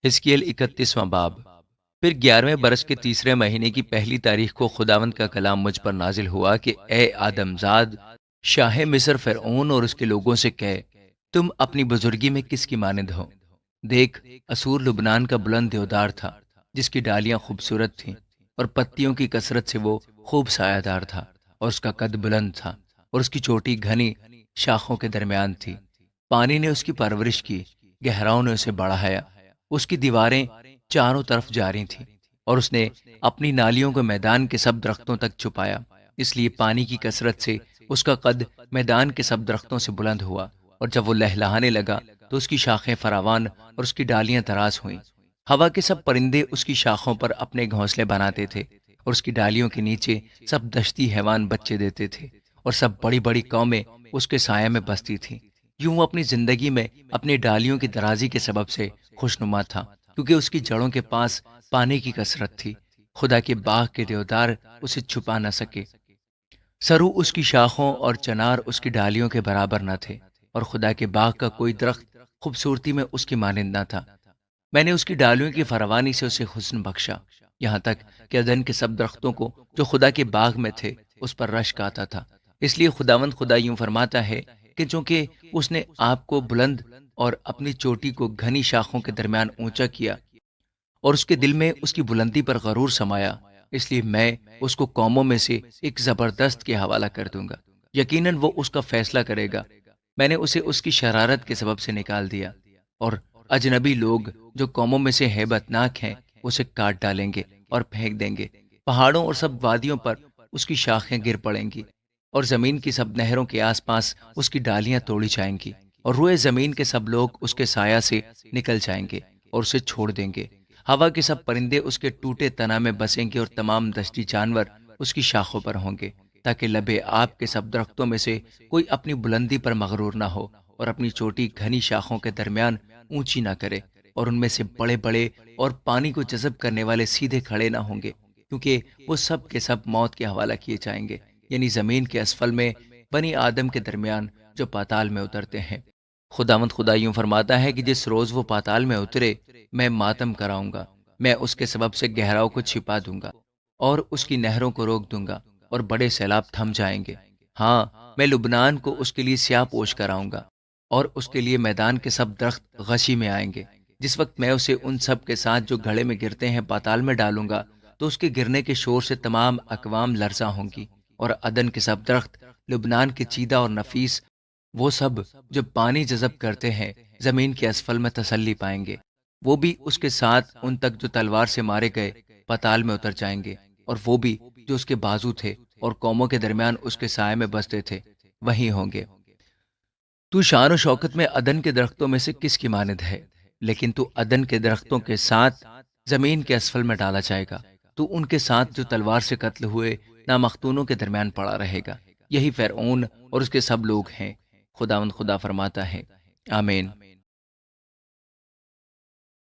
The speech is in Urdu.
حزقیل 31واں باب۔ پھر 11ویں برس کے تیسرے مہینے کی پہلی تاریخ کو خداوند کا کلام مجھ پر نازل ہوا کہ اے آدم زاد، شاہ مصر فرعون اور اس کے لوگوں سے کہے، تم اپنی بزرگی میں کس کی مانند ہو؟ دیکھ، اسور لبنان کا بلند دیودار تھا، جس کی ڈالیاں خوبصورت تھیں اور پتیوں کی کثرت سے وہ خوب سایہ دار تھا، اور اس کا قد بلند تھا اور اس کی چوٹی گھنی شاخوں کے درمیان تھی۔ پانی نے اس کی پرورش کی، گہراؤں نے اسے بڑھایا، اس کی دیواریں چاروں طرف جاری تھیں، اور اس نے اپنی نالیوں کو میدان کے سب درختوں تک چھپایا، اس لیے پانی کی کثرت سے اس کا قد میدان کے سب درختوں سے بلند ہوا، اور جب وہ لہلہانے لگا تو اس کی شاخیں فراوان اور اس کی ڈالیاں دراز ہوئیں۔ ہوا کے سب پرندے اس کی شاخوں پر اپنے گھونسلے بناتے تھے، اور اس کی ڈالیوں کے نیچے سب دشتی حیوان بچے دیتے تھے، اور سب بڑی بڑی قومیں اس کے سائے میں بستی تھیں۔ یوں وہ اپنی زندگی میں اپنی ڈالیوں کی درازی کے سبب سے خوشنما تھا، کیونکہ اس کی جڑوں کے پاس پانی کی کثرت تھی۔ خدا کے باغ کے دیودار اسے چھپا نہ سکے۔ سرو اس کی شاخوں اور چنار اس کی ڈالیوں کے برابر نہ تھے، اور خدا کے باغ کا کوئی درخت خوبصورتی میں اس کی مانند نہ تھا۔ میں نے اس کی ڈالیوں کی فراوانی سے اسے حسن بخشا، یہاں تک کہ عدن کے سب درختوں کو جو خدا کے باغ میں تھے اس پر رشک آتا تھا۔ اس لیے خداوند خدا یوں فرماتا ہے کہ چونکہ اس نے آپ کو بلند اور اپنی چوٹی کو گھنی شاخوں کے درمیان اونچا کیا، اور اس کے دل میں اس کی بلندی پر غرور سمایا، اس لیے میں اس کو قوموں میں سے ایک زبردست کے حوالہ کر دوں گا۔ یقیناً وہ اس کا فیصلہ کرے گا۔ میں نے اسے اس کی شرارت کے سبب سے نکال دیا، اور اجنبی لوگ جو قوموں میں سے ہیبت ناک ہیں اسے کاٹ ڈالیں گے اور پھینک دیں گے۔ پہاڑوں اور سب وادیوں پر اس کی شاخیں گر پڑیں گی، اور زمین کی سب نہروں کے آس پاس اس کی ڈالیاں توڑی جائیں گی، اور روئے زمین کے سب لوگ اس کے سایہ سے نکل جائیں گے اور اسے چھوڑ دیں گے۔ ہوا کے سب پرندے اس کے ٹوٹے تنا میں بسیں گے، اور تمام دشتی جانور اس کی شاخوں پر ہوں گے، تاکہ لبے آپ کے سب درختوں میں سے کوئی اپنی بلندی پر مغرور نہ ہو، اور اپنی چوٹی گھنی شاخوں کے درمیان اونچی نہ کرے، اور ان میں سے بڑے بڑے اور پانی کو جذب کرنے والے سیدھے کھڑے نہ ہوں گے، کیونکہ وہ سب کے سب موت کے حوالہ کیے جائیں گے، یعنی زمین کے اسفل میں بنی آدم کے درمیان جو پاتال میں اترتے ہیں۔ خداوند خدا یوں فرماتا ہے کہ جس روز وہ پاتال میں اترے، میں ماتم کراؤں گا، میں اس کے سبب سے گہراؤں کو چھپا دوں گا، اور اس کی نہروں کو روک دوں گا، اور بڑے سیلاب تھم جائیں گے۔ ہاں، میں لبنان کو اس کے لیے سیاہ پوش کراؤں گا، اور اس کے لیے میدان کے سب درخت غشی میں آئیں گے۔ جس وقت میں اسے ان سب کے ساتھ جو گھڑے میں گرتے ہیں پاتال میں ڈالوں گا، تو اس کے گرنے کے شور سے تمام اقوام لرزاں ہوں گی، اور عدن کے سب درخت، لبنان کے چیدہ اور نفیس، وہ سب جو پانی جذب کرتے ہیں، زمین کے اسفل میں تسلی پائیں گے۔ وہ بھی اس کے ساتھ ان تک جو تلوار سے مارے گئے پتال میں اتر جائیں گے، اور وہ بھی جو اس کے بازو تھے اور قوموں کے درمیان اس کے سائے میں بستے تھے وہیں ہوں گے۔ تو شان و شوکت میں عدن کے درختوں میں سے کس کی مانند ہے؟ لیکن تو عدن کے درختوں کے ساتھ زمین کے اسفل میں ڈالا جائے گا، تو ان کے ساتھ جو تلوار سے قتل ہوئے نامختونوں کے درمیان پڑا رہے گا۔ یہی فرعون اور اس کے سب لوگ ہیں۔ خداوند خدا فرماتا ہے، آمین۔